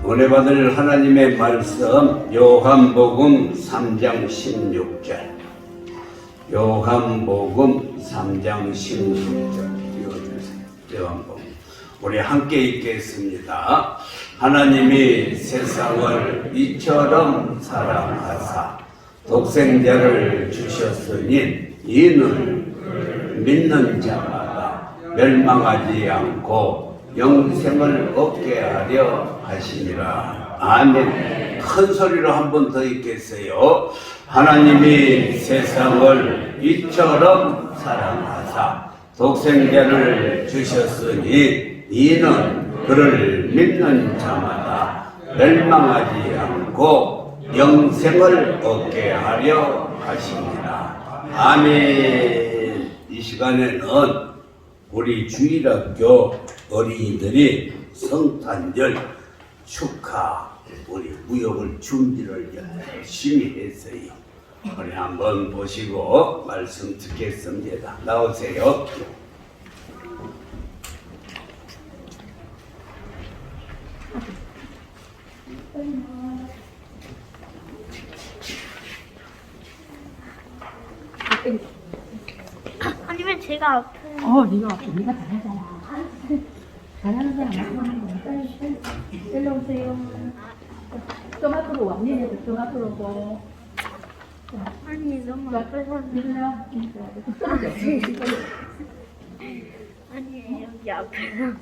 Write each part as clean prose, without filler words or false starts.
은혜 받을 하나님의 말씀 요한복음 3장 16절. 요한복음 3장 16절 읽어주세요. 요한복음. 우리 함께 읽겠습니다. 하나님이 세상을 이처럼 사랑하사 독생자를 주셨으니 이는 믿는 자마다 멸망하지 않고 영생을 얻게 하려 하시니라. 아멘. 큰 소리로 한 번 더 읽겠어요. 하나님이 세상을 이처럼 사랑하사 독생자를 주셨으니 이는 그를 믿는 자마다 멸망하지 않고 영생을 얻게 하려 하십니다. 아멘. 이 시간에는 우리 주일학교 어린이들이 성탄절 축하 우리 무역을 준비를 열심히 했어요. 우리 한번 보시고 말씀 듣겠습니다. 나오세요. 아니면 제가 앞에. 네가 앞에 네가 잘하잖아. 잘하는 사람 앞으로 일로 오세요. 좀 앞으로 와. 니네들 좀 앞으로 오고. 아니 너무 앞에서. 일로. 아니 여기 앞에서.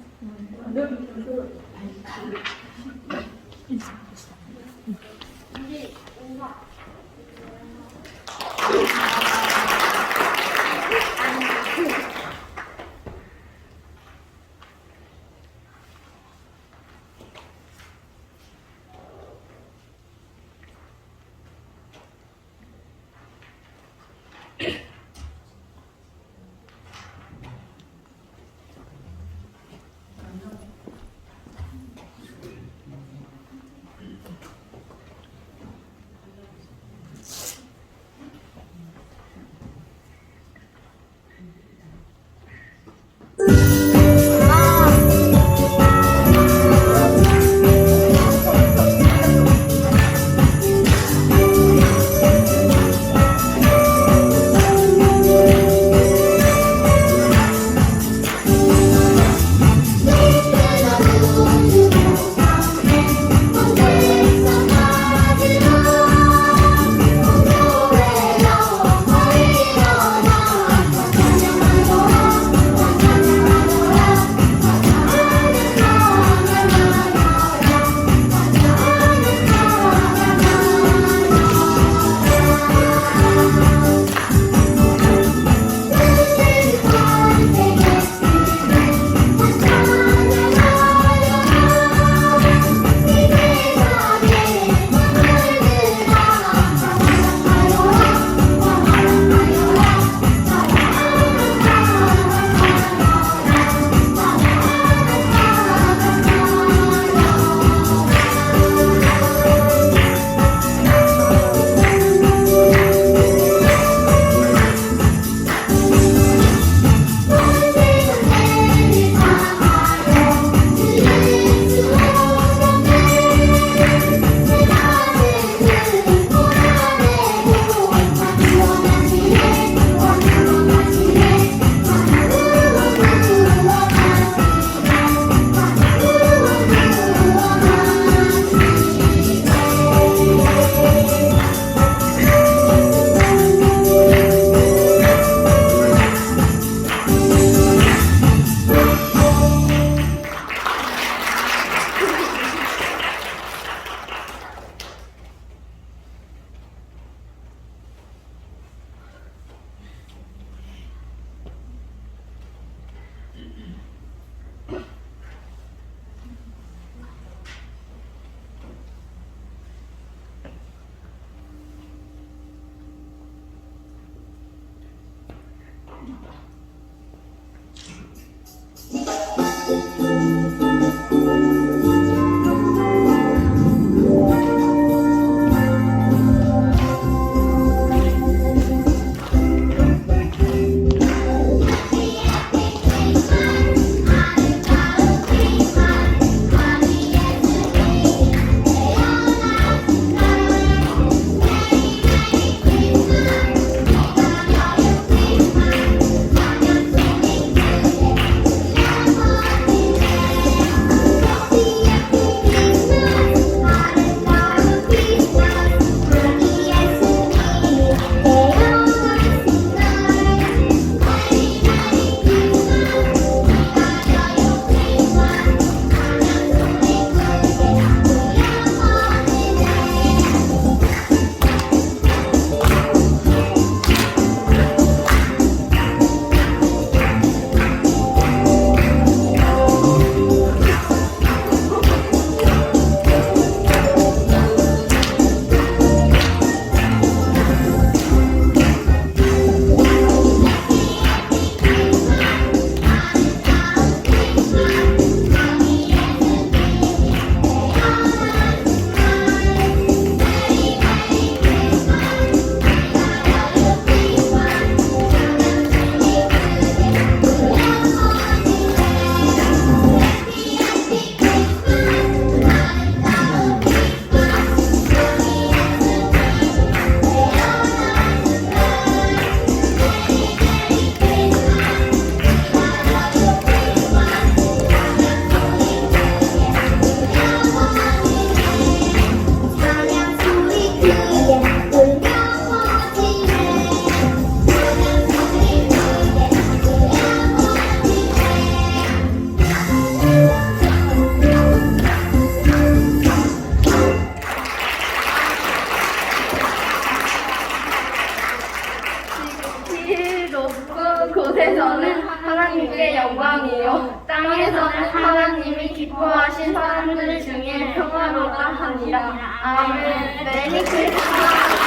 거하신 사람들 중에 평화로다 하니라. 아멘. 메리 크리스마스.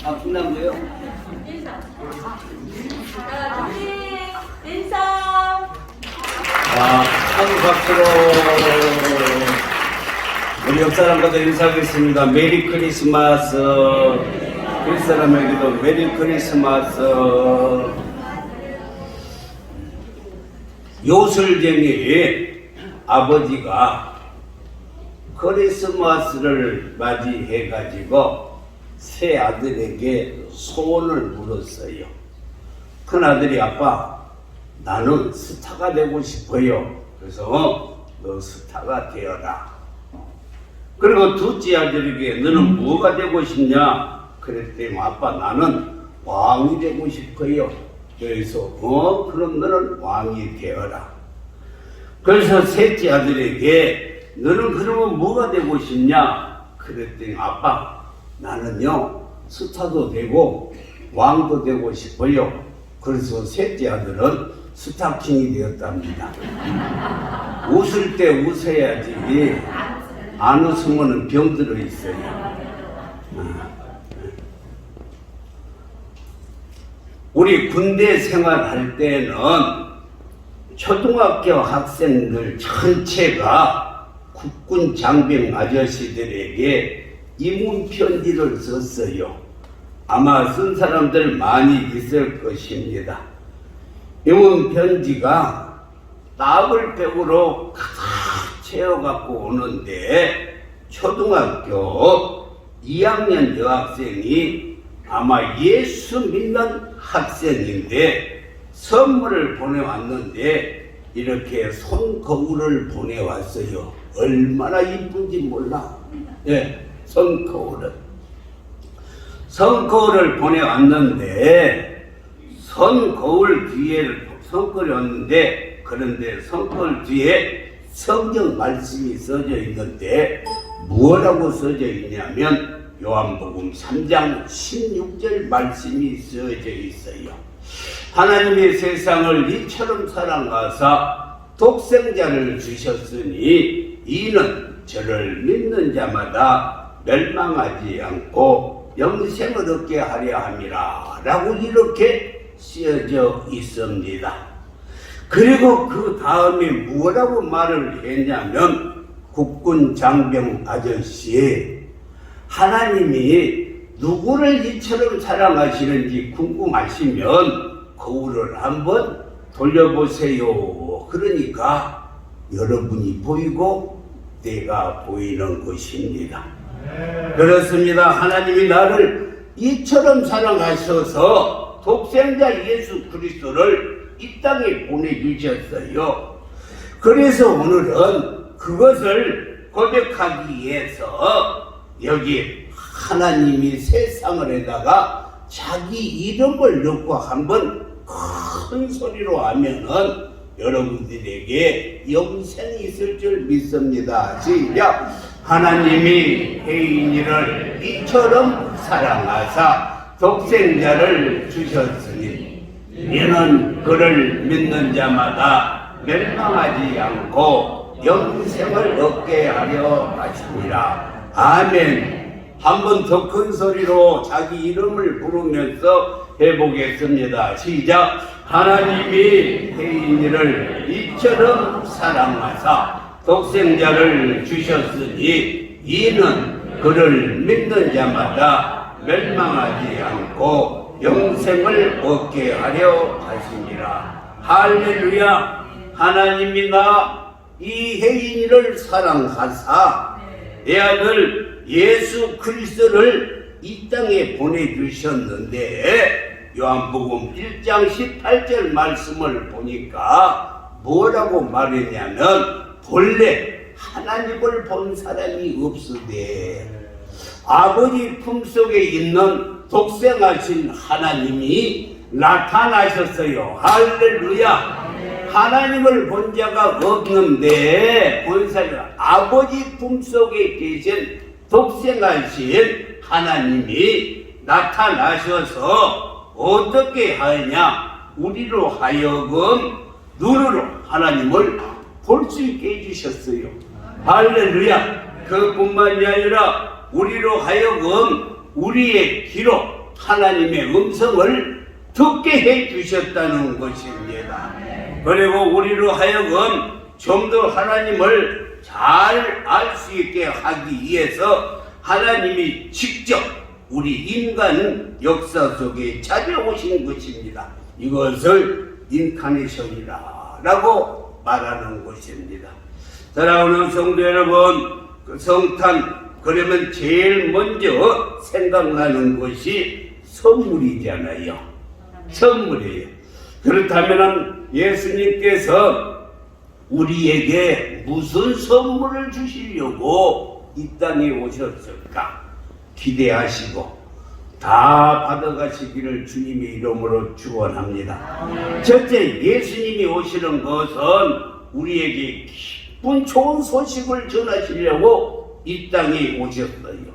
아, 끝났네요. 인사. 아, 한 박수로 우리 옆 사람과도 인사하겠습니다. 메리 크리스마스. 그 사람에게도 메리 크리스마스. 요술쟁이 아버지가 크리스마스를 맞이해가지고 새 아들에게 소원을 물었어요. 큰아들이 아빠, 나는 스타가 되고 싶어요. 그래서 너 스타가 되어라. 그리고 둘째 아들에게 너는 뭐가 되고 싶냐? 그랬더니 아빠, 나는 왕이 되고 싶어요. 그래서 그럼 너는 왕이 되어라. 그래서 셋째 아들에게 너는 그러면 뭐가 되고 싶냐? 그랬더니 아빠, 나는요 스타도 되고 왕도 되고 싶어요. 그래서 셋째 아들은 스타킹이 되었답니다. 웃을 때 웃어야지 안 웃으면 병 들어 있어요. 우리 군대 생활할 때는 초등학교 학생들 전체가 국군 장병 아저씨들에게 이문 편지를 썼어요. 아마 쓴 사람들 많이 있을 것입니다. 이문 편지가 나블백으로 가득 채워갖고 오는데 초등학교 2학년 여학생이 아마 예수 믿는 학생인데 선물을 보내왔는데 이렇게 손거울을 보내왔어요. 얼마나 이쁜지 몰라. 예, 손거울을 보내왔는데 손거울 뒤에 손거울이 왔는데 그런데 손거울 뒤에 성경 말씀이 써져 있는데 뭐라고 써져 있냐면 요한복음 3장 16절 말씀이 써져 있어요. 하나님이 세상을 이처럼 사랑하사 독생자를 주셨으니 이는 저를 믿는 자마다 멸망하지 않고 영생을 얻게 하려 함이라 라고 이렇게 쓰여져 있습니다. 그리고 그 다음에 뭐라고 말을 했냐면 국군 장병 아저씨, 하나님이 누구를 이처럼 사랑하시는지 궁금하시면 거울을 한번 돌려보세요. 그러니까 여러분이 보이고 내가 보이는 것입니다. 그렇습니다. 하나님이 나를 이처럼 사랑하셔서 독생자 예수 그리스도를 이 땅에 보내주셨어요. 그래서 오늘은 그것을 고백하기 위해서 여기 하나님이 세상을 에다가 자기 이름을 넣고 한번 큰 소리로 하면은 여러분들에게 영생이 있을 줄 믿습니다. 시작. 하나님이 해인이를 이처럼 사랑하사 독생자를 주셨으니 이는 그를 믿는 자마다 멸망하지 않고 영생을 얻게 하려 하시니라. 아멘. 한 번 더 큰 소리로 자기 이름을 부르면서 해보겠습니다. 시작. 하나님이 해인이를 이처럼 사랑하사 독생자를 주셨으니 이는 그를 믿는 자마다 멸망하지 않고 영생을 얻게 하려 하시니라. 할렐루야. 하나님이 이 해인이를 사랑하사 내 아들 예수 그리스도를 이 땅에 보내주셨는데 요한복음 1장 18절 말씀을 보니까 뭐라고 말했냐면 본래 하나님을 본 사람이 없으되 아버지 품속에 있는 독생하신 하나님이 나타나셨어요. 할렐루야. 하나님을 본 자가 없는데 본 사람 아버지 품속에 계신 독생하신 하나님이 나타나셔서 어떻게 하느냐? 우리로 하여금 눈으로 하나님을 볼 수 있게 해주셨어요. 할렐루야. 그뿐만이 아니라 우리로 하여금 우리의 귀로 하나님의 음성을 듣게 해주셨다는 것입니다. 그리고 우리로 하여금 좀 더 하나님을 잘 알 수 있게 하기 위해서 하나님이 직접 우리 인간 역사 속에 찾아오신 것입니다. 이것을 인카네이션이라고 말하는 것입니다. 사랑하는 성도 여러분, 그 성탄 그러면 제일 먼저 생각나는 것이 선물이잖아요. 선물이에요. 그렇다면 예수님께서 우리에게 무슨 선물을 주시려고 이 땅에 오셨을까 기대하시고 다 받아가시기를 주님의 이름으로 축원합니다. 첫째, 예수님이 오시는 것은 우리에게 기쁜 좋은 소식을 전하시려고 이 땅에 오셨어요.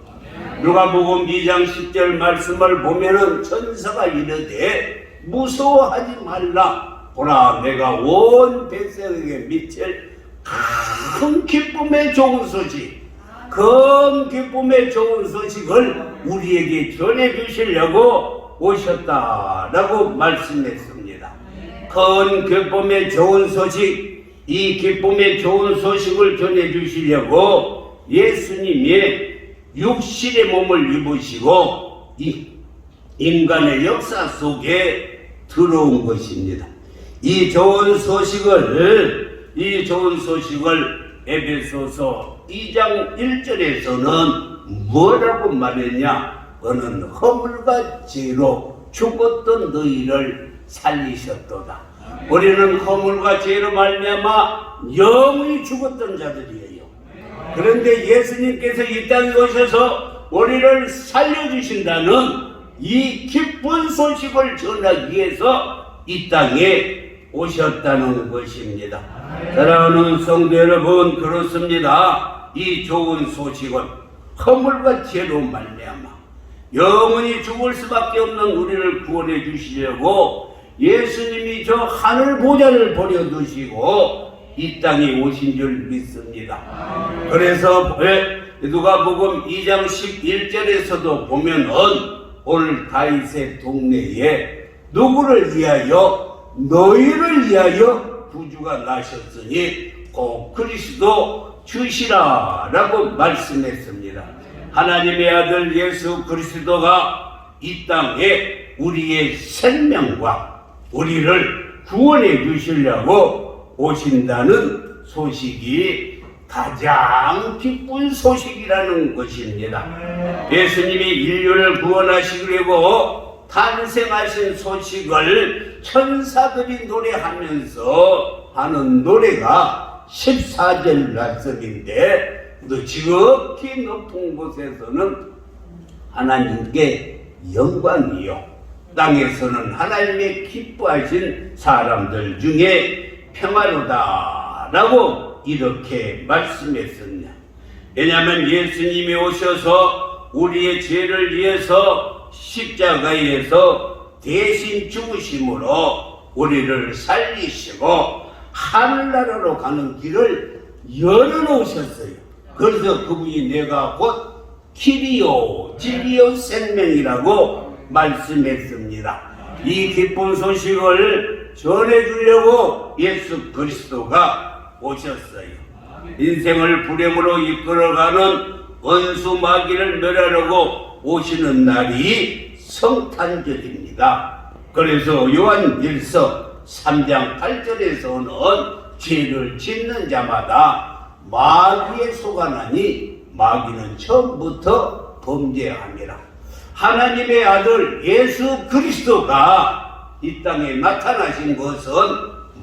누가복음 2장 10절 말씀을 보면은 천사가 이르되 무서워하지 말라. 보라, 내가 온 백성에게 미칠 큰 기쁨의 좋은 소식, 큰 기쁨의 좋은 소식을 우리에게 전해주시려고 오셨다라고 말씀했습니다. 큰 기쁨의 좋은 소식, 이 기쁨의 좋은 소식을 전해주시려고 예수님이 육신의 몸을 입으시고 이 인간의 역사 속에 들어온 것입니다. 이 좋은 소식을 에베소서 2장 1절에서는 뭐라고 말했냐? 너는 허물과 죄로 죽었던 너희를 살리셨도다. 우리는 허물과 죄로 말미암아 영원히 죽었던 자들이에요. 그런데 예수님께서 이 땅에 오셔서 우리를 살려주신다는 이 기쁜 소식을 전하기 위해서 이 땅에 오셨다는 것입니다. 사랑하는 성도 여러분, 그렇습니다. 이 좋은 소식은 허물과 죄로 말미암아 영원히 죽을 수밖에 없는 우리를 구원해 주시려고 예수님이 저 하늘 보좌를 버려두시고 이 땅에 오신 줄 믿습니다. 그래서 누가복음 2장 11절에서도 보면은 오늘 다윗의 동네에 누구를 위하여? 너희를 위하여 구주가 나셨으니 곧 그리스도 주시라 라고 말씀했습니다. 하나님의 아들 예수 그리스도가 이 땅에 우리의 생명과 우리를 구원해 주시려고 오신다는 소식이 가장 기쁜 소식이라는 것입니다. 예수님이 인류를 구원하시려고 탄생하신 소식을 천사들이 노래하면서 하는 노래가 14절 말씀인데 또 지극히 높은 곳에서는 하나님께 영광이요, 땅에서는 하나님의 기뻐하신 사람들 중에 평화로다 라고 이렇게 말씀했습니다. 왜냐하면 예수님이 오셔서 우리의 죄를 위해서 십자가에서 대신 죽으심으로 우리를 살리시고 하늘나라로 가는 길을 열어놓으셨어요. 그래서 그분이 내가 곧 길이요 진리요 생명이라고 말씀했습니다. 이 기쁜 소식을 전해주려고 예수 그리스도가 오셨어요. 인생을 불행으로 이끌어가는 원수 마귀를 멸하려고 오시는 날이 성탄절입니다. 그래서 요한일서 3장 8절에서는 죄를 짓는 자마다 마귀에 속아나니 마귀는 처음부터 범죄함이라. 하나님의 아들 예수 그리스도가 이 땅에 나타나신 것은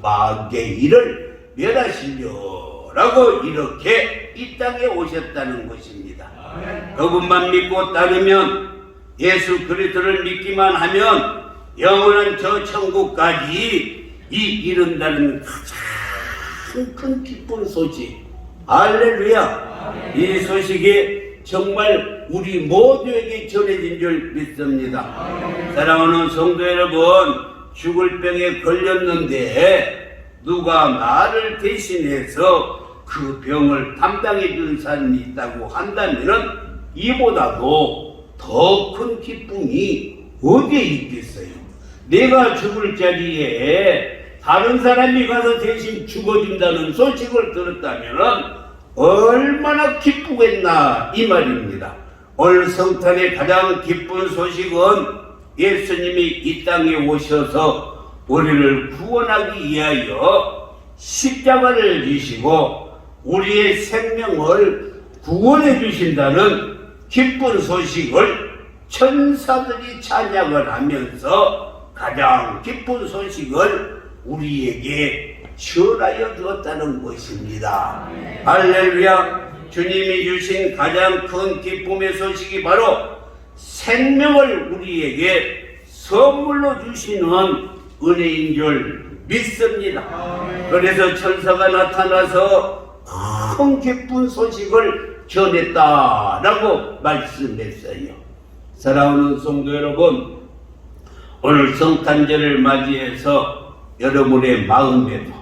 마귀의 일을 멸하시려라고 이렇게 이 땅에 오셨다는 것입니다. 그분만 믿고 따르면, 예수 그리스도를 믿기만 하면 영원한 저 천국까지 이른다는 가장 큰 기쁜 소식, 할렐루야. 이 소식이 정말 우리 모두에게 전해진 줄 믿습니다. 사랑하는 성도 여러분, 죽을 병에 걸렸는데 누가 나를 대신해서 그 병을 담당해 준 사람이 있다고 한다면은 이보다도 더 큰 기쁨이 어디에 있겠어요? 내가 죽을 자리에 다른 사람이 가서 대신 죽어준다는 소식을 들었다면은 얼마나 기쁘겠나 이 말입니다. 오늘 성탄의 가장 기쁜 소식은 예수님이 이 땅에 오셔서 우리를 구원하기 위하여 십자가를 지시고 우리의 생명을 구원해 주신다는 기쁜 소식을 천사들이 찬양을 하면서 가장 기쁜 소식을 우리에게 전하여 주었다는 것입니다. 할렐루야. 주님이 주신 가장 큰 기쁨의 소식이 바로 생명을 우리에게 선물로 주시는 은혜인 줄 믿습니다. 그래서 천사가 나타나서 큰 기쁜 소식을 전했다라고 말씀했어요. 사랑하는 성도 여러분, 오늘 성탄절을 맞이해서 여러분의 마음에도,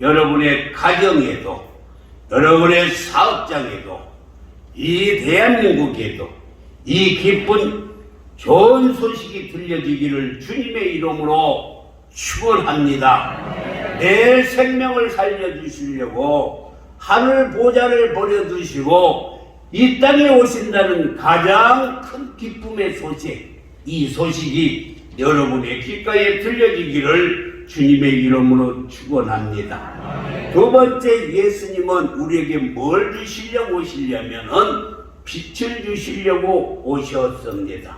여러분의 가정에도, 여러분의 사업장에도, 이 대한민국에도 이 기쁜 좋은 소식이 들려지기를 주님의 이름으로 축원합니다. 내 생명을 살려주시려고 하늘 보좌를 버려두시고 이 땅에 오신다는 가장 큰 기쁨의 소식, 이 소식이 여러분의 귓가에 들려지기를 주님의 이름으로 축원합니다. 두 번째, 예수님은 우리에게 뭘 주시려고 오시려면은 빛을 주시려고 오셨습니다.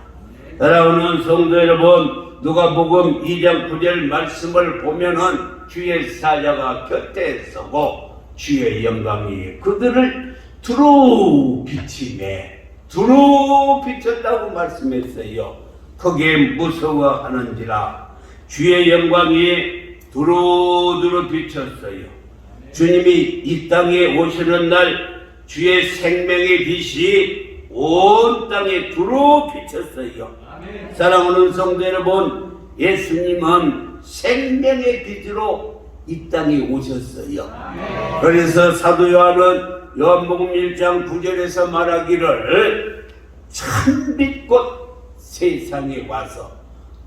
사랑하는 성도 여러분, 누가복음 2장 9절 말씀을 보면은 주의 사자가 곁에 서고 주의 영광이 그들을 두루 비치네, 두루 비쳤다고 말씀했어요. 크게 무서워하는지라 주의 영광이 두루두루 비쳤어요. 주님이 이 땅에 오시는 날 주의 생명의 빛이 온 땅에 두루 비쳤어요. 사랑하는 성도 여러분, 예수님은 생명의 빛으로 이 땅에 오셨어요. 그래서 사도 요한은 요한복음 1장 9절에서 말하기를 참빛꽃 세상에 와서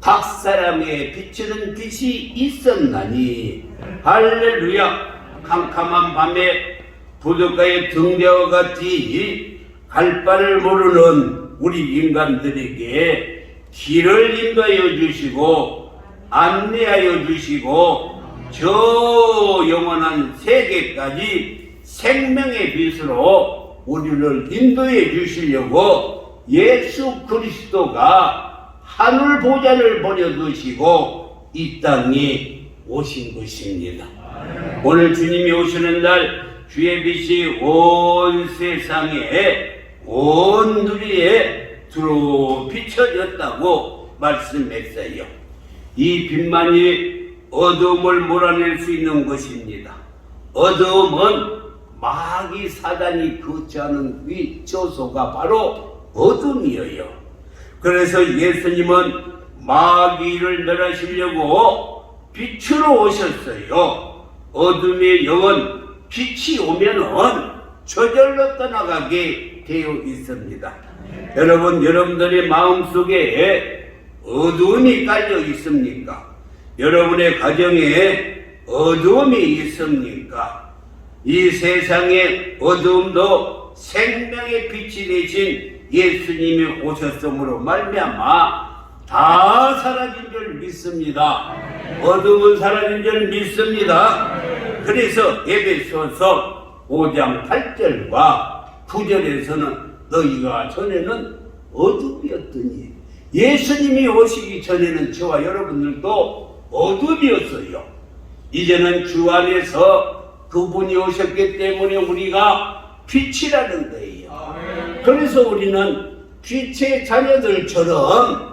각 사람에 비추는 빛이 있었나니, 할렐루야. 캄캄한 밤에 부둣가에 등대와 같이 갈 바를 모르는 우리 인간들에게 길을 인도하여 주시고 안내하여 주시고 저 영원한 세계까지 생명의 빛으로 우리를 인도해 주시려고 예수 그리스도가 하늘 보좌를 버려두시고 이 땅에 오신 것입니다. 오늘 주님이 오시는 날 주의 빛이 온 세상에 온 누리에 두루 비춰졌다고 말씀했어요. 이 빛만이 어둠을 몰아낼 수 있는 것입니다. 어둠은 마귀 사단이 거처하는 그 저소가 바로 어둠이에요. 그래서 예수님은 마귀를 멸하시려고 빛으로 오셨어요. 어둠의 영은 빛이 오면은 저절로 떠나가게 되어 있습니다. 여러분, 여러분들의 마음속에 어둠이 깔려 있습니까? 여러분의 가정에 어둠이 있습니까? 이 세상의 어둠도 생명의 빛이 되신 예수님이 오셨으므로 말미암아 다 사라진 줄 믿습니다. 어둠은 사라진 줄 믿습니다. 그래서 에베소서 5장 8절과 9절에서는 너희가 전에는 어둠이었더니, 예수님이 오시기 전에는 저와 여러분들도 어둠이었어요. 이제는 주 안에서 그분이 오셨기 때문에 우리가 빛이라는 거예요. 그래서 우리는 빛의 자녀들처럼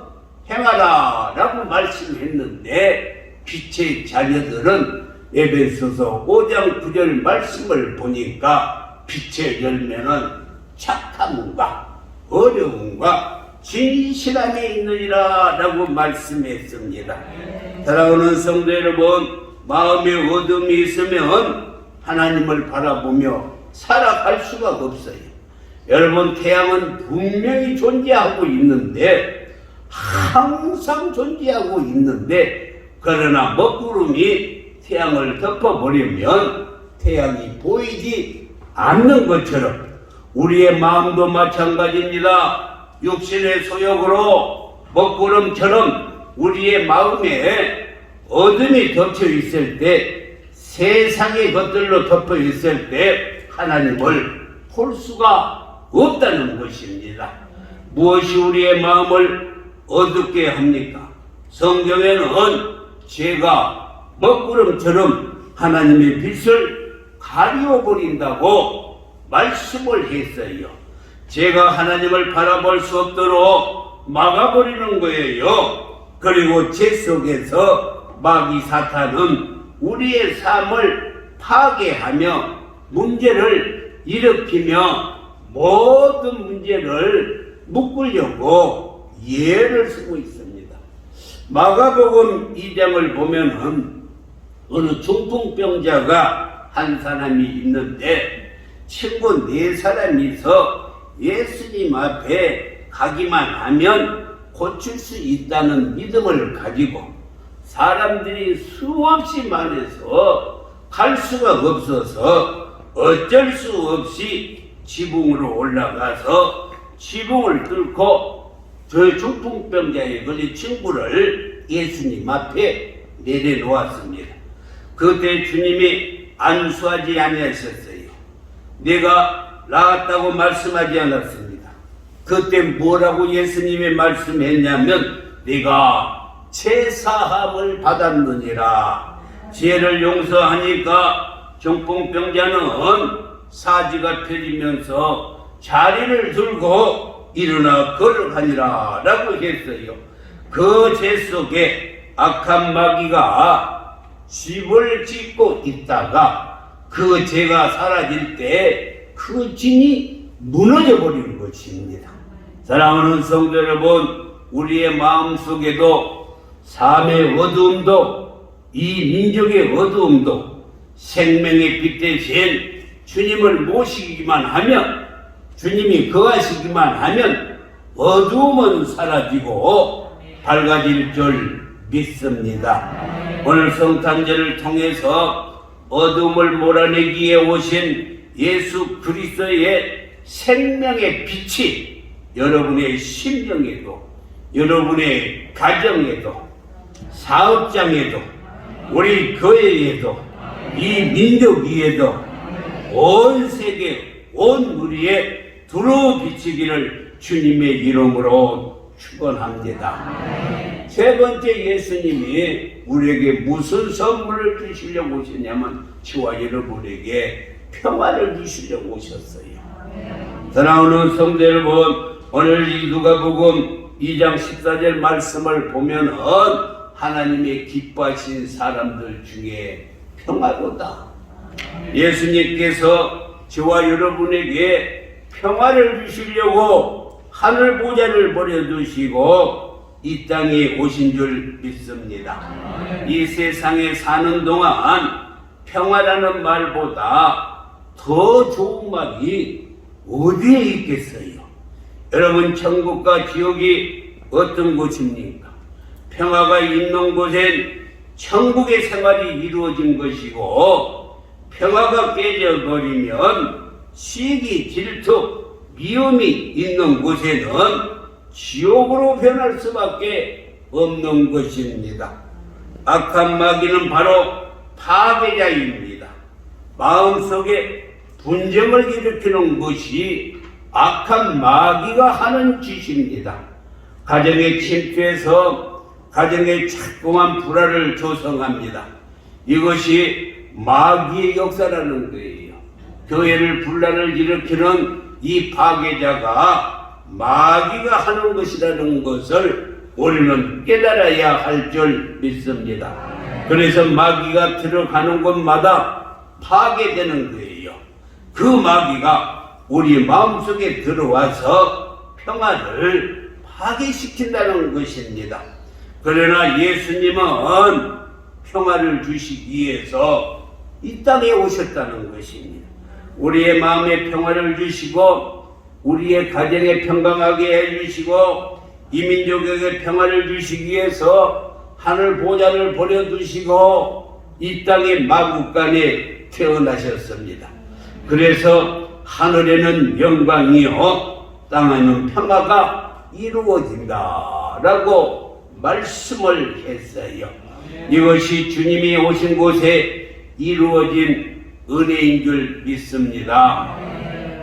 행하라 라고 말씀했는데, 빛의 자녀들은 에베소서 5장 9절 말씀을 보니까 빛의 열매는 착함과 어려움과 진실함에 있느니라 라고 말씀했습니다. 사랑하는 성도 여러분, 마음에 어둠이 있으면 하나님을 바라보며 살아갈 수가 없어요. 여러분, 태양은 분명히 존재하고 있는데, 항상 존재하고 있는데, 그러나 먹구름이 태양을 덮어버리면 태양이 보이지 않는 것처럼 우리의 마음도 마찬가지입니다. 육신의 소욕으로 먹구름처럼 우리의 마음에 어둠이 덮여 있을 때, 세상의 것들로 덮여 있을 때 하나님을 볼 수가 없다는 것입니다. 무엇이 우리의 마음을 어둡게 합니까? 성경에는 죄가 먹구름처럼 하나님의 빛을 가려버린다고 말씀을 했어요. 죄가 하나님을 바라볼 수 없도록 막아버리는 거예요. 그리고 죄 속에서 마귀 사탄은 우리의 삶을 파괴하며 문제를 일으키며 모든 문제를 묶으려고 예를 쓰고 있습니다. 마가복음 2장을 보면은 어느 중풍병자가 한 사람이 있는데 친구 4사람이서 예수님 앞에 가기만 하면 고칠 수 있다는 믿음을 가지고 사람들이 수없이 많아서 갈 수가 없어서 어쩔 수 없이 지붕으로 올라가서 지붕을 뚫고 저 중풍병자에 걸린 친구를 예수님 앞에 내려놓았습니다. 그때 주님이 안수하지 아니하셨어요. 내가 나았다고 말씀하지 않았습니다. 그때 뭐라고 예수님이 말씀했냐면 네가 죄 사함을 받았느니라. 죄를 용서하니까 중풍병자는 사지가 펴지면서 자리를 들고 일어나 걸어가니라 라고 했어요. 그 죄 속에 악한 마귀가 집을 짓고 있다가 그 죄가 사라질 때 그 진이 무너져 버리는 것입니다. 사랑하는 성도 여러분, 우리의 마음속에도 삶의 어두움도 이 민족의 어두움도 생명의 빛 대신 주님을 모시기만 하면, 주님이 거하시기만 하면 어두움은 사라지고 밝아질 줄 믿습니다. 오늘 성탄절을 통해서 어둠을 몰아내기에 오신 예수 그리스도의 생명의 빛이 여러분의 심령에도, 여러분의 가정에도, 사업장에도, 우리 교회에도, 이 민족 위에도, 온 세계, 온 무리에 두루 비치기를 주님의 이름으로 축원합니다. 세 번째, 예수님이 우리에게 무슨 선물을 주시려고 오셨냐면 저와 여러분에게 평화를 주시려고 오셨어요. 사랑하는 성도 여러분, 오늘 이 누가복음 2장 14절 말씀을 보면 하나님의 기뻐하신 사람들 중에 평화로다. 예수님께서 저와 여러분에게 평화를 주시려고 하늘 보좌를 버려두시고 이 땅에 오신 줄 믿습니다. 이 세상에 사는 동안 평화라는 말보다 더 좋은 말이 어디에 있겠어요? 여러분, 천국과 지옥이 어떤 곳입니까? 평화가 있는 곳엔 천국의 생활이 이루어진 것이고, 평화가 깨져버리면 시기, 질투, 미움이 있는 곳에는 지옥으로 변할 수밖에 없는 것입니다. 악한 마귀는 바로 파괴자입니다. 마음속에 분쟁을 일으키는 것이 악한 마귀가 하는 짓입니다. 가정에 침투해서 가정에 자꾸만 불화를 조성합니다. 이것이 마귀의 역사라는 거예요. 교회를 분란을 일으키는 이 파괴자가 마귀가 하는 것이라는 것을 우리는 깨달아야 할 줄 믿습니다. 그래서 마귀가 들어가는 곳마다 파괴되는 거예요. 그 마귀가 우리 마음속에 들어와서 평화를 파괴시킨다는 것입니다. 그러나 예수님은 평화를 주시기 위해서 이 땅에 오셨다는 것입니다. 우리의 마음에 평화를 주시고 우리의 가정에 평강하게 해주시고 이 민족에게 평화를 주시기 위해서 하늘 보좌를 버려두시고 이 땅의 마국간에 태어나셨습니다. 그래서 하늘에는 영광이요 땅에는 평화가 이루어진다 라고 말씀을 했어요. 이것이 주님이 오신 곳에 이루어진 은혜인 줄 믿습니다.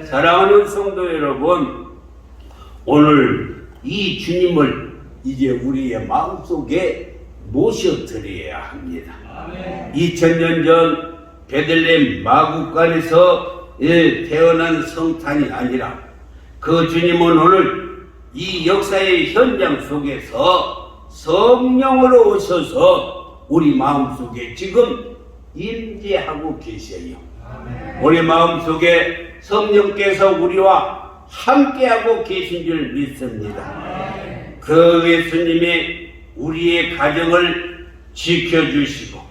사랑하는 성도 여러분, 오늘 이 주님을 이제 우리의 마음속에 모셔드려야 합니다. 2000년 전 베들레헴 마국간에서 태어난 성탄이 아니라 그 주님은 오늘 이 역사의 현장 속에서 성령으로 오셔서 우리 마음속에 지금 임재하고 계셔요. 우리 마음속에 성령께서 우리와 함께하고 계신 줄 믿습니다. 그 예수님이 우리의 가정을 지켜주시고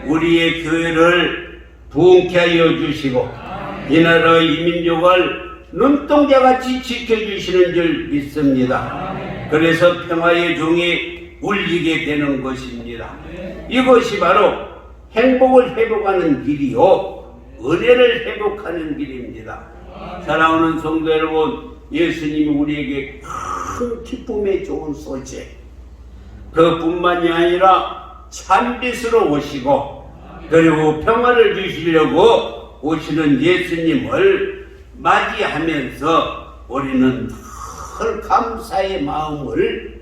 우리의 교회를 부흥케 하여 주시고 이 나라의 이 민족을 눈동자같이 지켜주시는 줄 믿습니다. 그래서 평화의 종이 울리게 되는 것입니다. 이것이 바로 행복을 회복하는 길이요 은혜를 회복하는 길입니다. 사랑하는 성도 여러분, 예수님이 우리에게 큰 기쁨의 좋은 소식, 그뿐만이 아니라 찬빛으로 오시고 그리고 평화를 주시려고 오시는 예수님을 맞이하면서 우리는 늘 감사의 마음을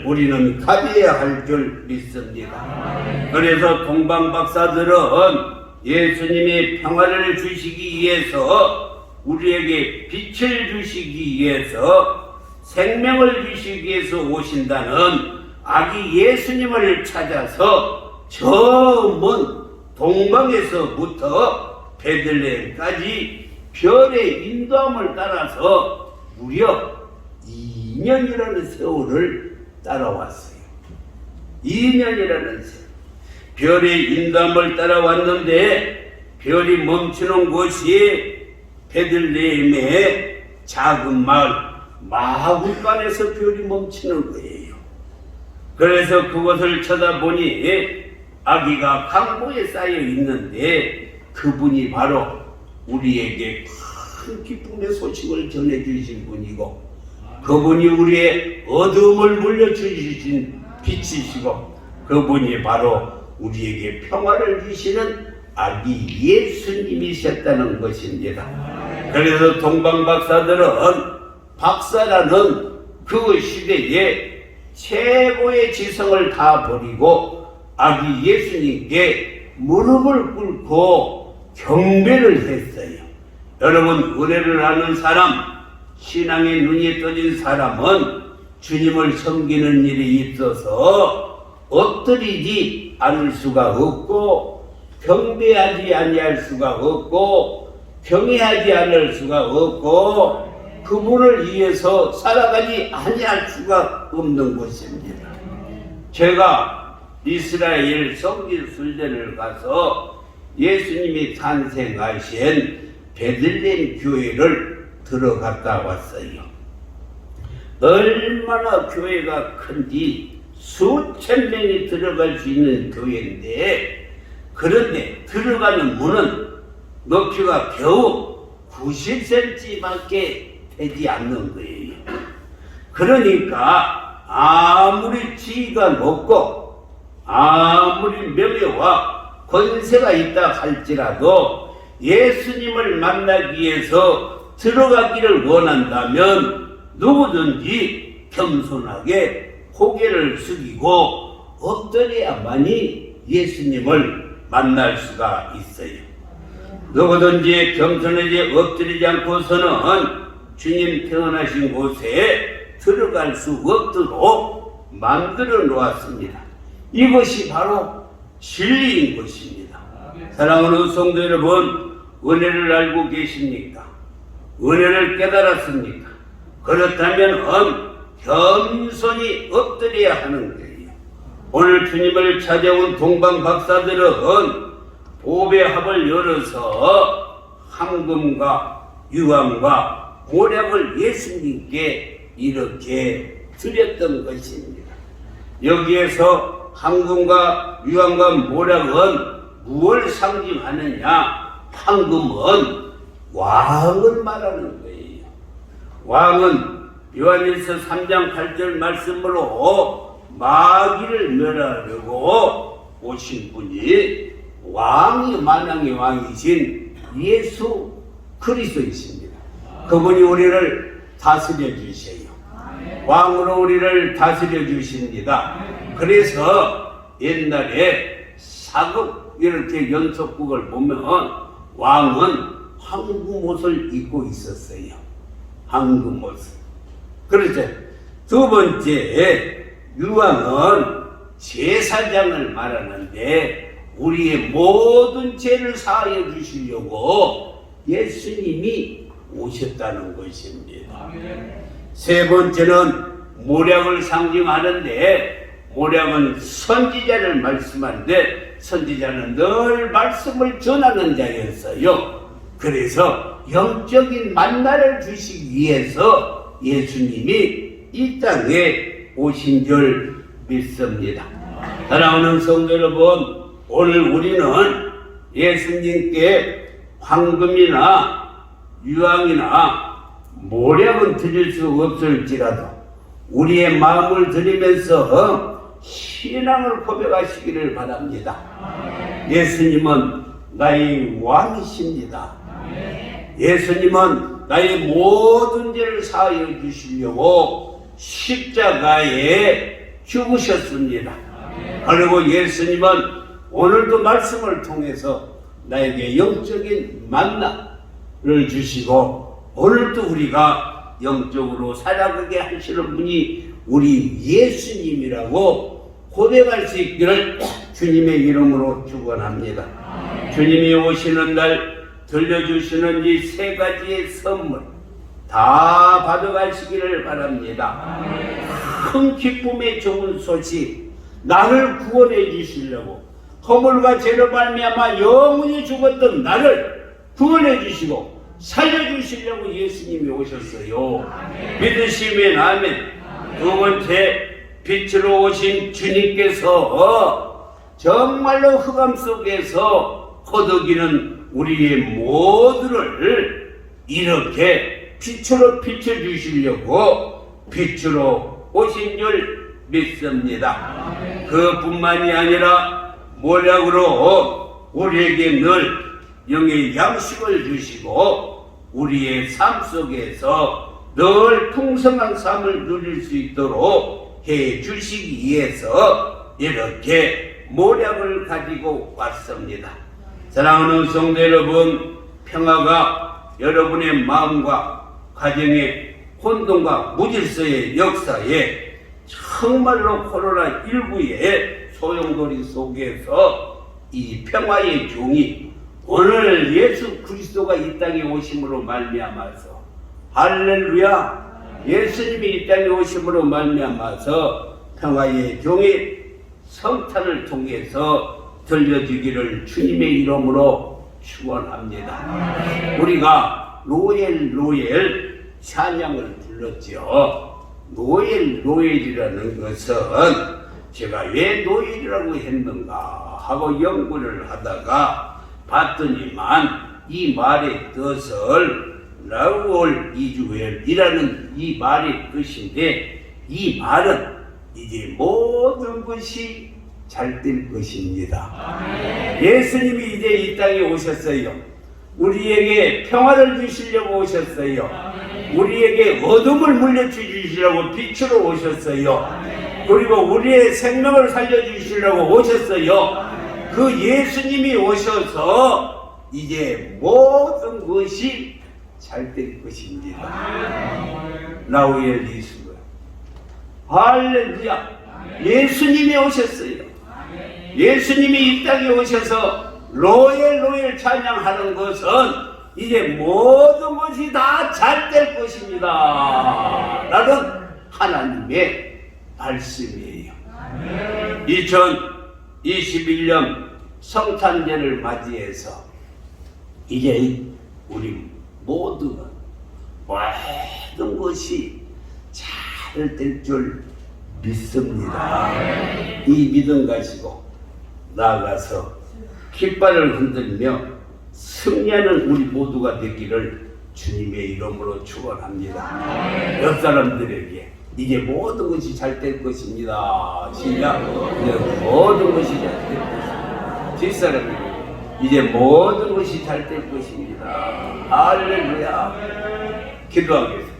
우리는 가져야 할 줄 믿습니다. 그래서 동방 박사들은 예수님이 평화를 주시기 위해서 우리에게 빛을 주시기 위해서 생명을 주시기 위해서 오신다는 아기 예수님을 찾아서 저 먼 동방에서부터 베들레헴까지 별의 인도함을 따라서 무려 2년이라는 세월을 따라왔어요. 2년이라는 세월. 별의 인도함을 따라왔는데 별이 멈추는 곳이 베들레헴의 작은 마을 마국간에서 별이 멈추는 거예요. 그래서 그것을 쳐다보니 아기가 강보에 쌓여 있는데 그분이 바로 우리에게 큰 기쁨의 소식을 전해주신 분이고 그분이 우리의 어두움을 물려주신 빛이시고 그분이 바로 우리에게 평화를 주시는 아기 예수님이셨다는 것입니다. 그래서 동방박사들은 박사라는 그 시대에 최고의 지성을 다 버리고 아기 예수님께 무릎을 꿇고 경배를 했어요. 여러분, 은혜를 아는 사람, 신앙의 눈이 떠진 사람은 주님을 섬기는 일이 있어서 엎드리지 않을 수가 없고 경배하지 아니할 수가 없고 경외하지 않을 수가 없고 그분을 위해서 살아가지 아니할 수가 없는 것입니다. 제가 이스라엘 성지 순례를 가서 예수님이 탄생하신 베들레헴 교회를 들어갔다 왔어요. 얼마나 교회가 큰지 수천 명이 들어갈 수 있는 교회인데 그런데 들어가는 문은 높이가 겨우 90cm밖에 되지 않는 거예요. 그러니까 아무리 지위가 높고 아무리 명예와 권세가 있다 할지라도 예수님을 만나기 위해서 들어가기를 원한다면 누구든지 겸손하게 고개를 숙이고 엎드려야만이 예수님을 만날 수가 있어요. 누구든지 겸손하게 엎드리지 않고서는 주님 태어나신 곳에 들어갈 수 없도록 만들어 놓았습니다. 이것이 바로 진리인 것입니다. 사랑하는 성도 여러분, 은혜를 알고 계십니까? 은혜를 깨달았습니까? 그렇다면 겸손히 엎드려야 하는 거예요. 오늘 주님을 찾아온 동방 박사들은 보배 합을 열어서 황금과 유황과 모략을 예수님께 이렇게 드렸던 것입니다. 여기에서 황금과 유황과 모략은 무엇을 상징하느냐? 황금은 왕을 말하는 거예요. 왕은 요한일서 3장 8절 말씀으로 마귀를 멸하려고 오신 분이 왕이 만왕의 왕이신 예수 그리스도이십니다. 그분이 우리를 다스려 주세요. 왕으로 우리를 다스려 주십니다. 그래서 옛날에 사극 이렇게 연속극을 보면 왕은 황금 옷을 입고 있었어요. 황금 옷을. 그렇죠. 두 번째, 유황은 제사장을 말하는데 우리의 모든 죄를 사하여 주시려고 예수님이 오셨다는 것입니다. 세 번째는 모략을 상징하는데 모략은 선지자를 말씀하는데 선지자는 늘 말씀을 전하는 자였어요. 그래서 영적인 만나를 주시기 위해서 예수님이 이 땅에 오신 줄 믿습니다. 사랑하는 성도 여러분, 오늘 우리는 예수님께 황금이나 유황이나 모략은 드릴 수 없을지라도 우리의 마음을 드리면서 신앙을 고백하시기를 바랍니다. 예수님은 나의 왕이십니다. 예수님은 나의 모든 죄를 사하여 주시려고 십자가에 죽으셨습니다. 그리고 예수님은 오늘도 말씀을 통해서 나에게 영적인 만나를 주시고 오늘도 우리가 영적으로 살아가게 하시는 분이 우리 예수님이라고 고백할 수 있기를 주님의 이름으로 축원합니다. 주님이 오시는 날 들려주시는 이 세 가지의 선물 다 받아가시기를 바랍니다. 큰 기쁨의 좋은 소식, 나를 구원해 주시려고 허물과 죄로 말미암아 영원히 죽었던 나를 구원해 주시고 살려주시려고 예수님이 오셨어요. 믿으시면 아멘. 두 번째, 빛으로 오신 주님께서 정말로 흑암 속에서 허덕이는 우리의 모두를 이렇게 빛으로 비춰주시려고 빛으로 오신 줄 믿습니다. 그뿐만이 아니라 모략으로 우리에게 늘 영의 양식을 주시고 우리의 삶 속에서 늘 풍성한 삶을 누릴 수 있도록 해 주시기 위해서 이렇게 모략을 가지고 왔습니다. 사랑하는 성도 여러분, 평화가 여러분의 마음과 가정의 혼돈과 무질서의 역사에 정말로 코로나19의 소용돌이 속에서 이 평화의 종이 오늘 예수 그리스도가 이 땅에 오심으로 말미암아서 할렐루야, 예수님이 이 땅에 오심으로 말미암아서 평화의 종이 성탄을 통해서 들려주기를 주님의 이름으로 축원합니다. 우리가 노엘 찬양을 불렀죠. 노엘이라는 것은 제가 왜 노엘이라고 했는가 하고 연구를 하다가 봤더니만 이 말의 뜻을 라우올 이주엘이라는 이 말의 뜻인데 이 말은 이제 모든 것이 잘 될 것입니다. 예수님이 이제 이 땅에 오셨어요. 우리에게 평화를 주시려고 오셨어요. 우리에게 어둠을 물려주시려고 빛으로 오셨어요. 그리고 우리의 생명을 살려주시려고 오셨어요. 그 예수님이 오셔서 이제 모든 것이 잘 될 것입니다. 라우엘 이스라엘. 할렐루야. 예수님이 오셨어요. 예수님이 이 땅에 오셔서 로엘 찬양하는 것은 이제 모든 것이 다 잘 될 것입니다 라는 하나님의 말씀이에요. 2021년 성탄절을 맞이해서 이제 우리 모두가 모든 것이 잘 될 줄 믿습니다. 이 믿음 가지고 나아가서 깃발을 흔들며 승리하는 우리 모두가 되기를 주님의 이름으로 축원합니다. 옆 사람들에게 이제 모든 것이 잘 될 것입니다. 시작. 이제 모든 것이 잘 될 것입니다. 뒷사람에게 이제 모든 것이 잘 될 것입니다. 할렐루야. 기도하겠습니다.